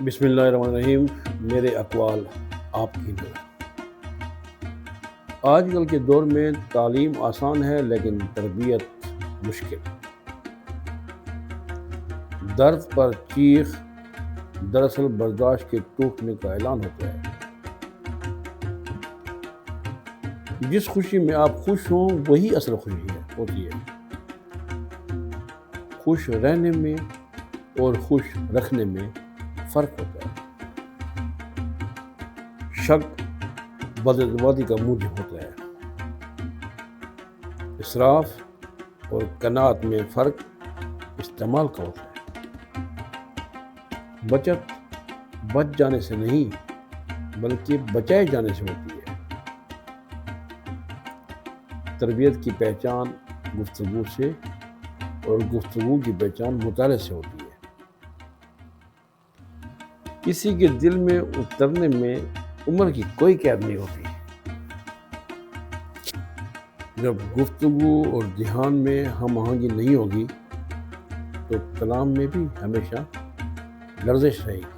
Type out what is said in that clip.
بسم اللہ الرحمن الرحیم۔ میرے اقوال آپ کی نظر۔ آج کل کے دور میں تعلیم آسان ہے لیکن تربیت مشکل۔ درد پر چیخ دراصل برداشت کے ٹوٹنے کا اعلان ہوتا ہے۔ جس خوشی میں آپ خوش ہوں وہی اصل خوشی ہوتی ہے۔ خوش رہنے میں اور خوش رکھنے میں فرق ہوتا ہے۔ شک بدعتمادی کا موجب ہوتا ہے۔ اسراف اور قناعت میں فرق استعمال کا ہوتا ہے۔ بچت بچ جانے سے نہیں بلکہ بچائے جانے سے ہوتی ہے۔ تربیت کی پہچان گفتگو سے اور گفتگو کی پہچان مطالعے سے ہوتی ہے۔ کسی کے دل میں اترنے میں عمر کی کوئی قید نہیں ہوتی۔ جب گفتگو اور ذہان میں ہم آہنگی نہیں ہوگی تو کلام میں بھی ہمیشہ لرزش رہے گی۔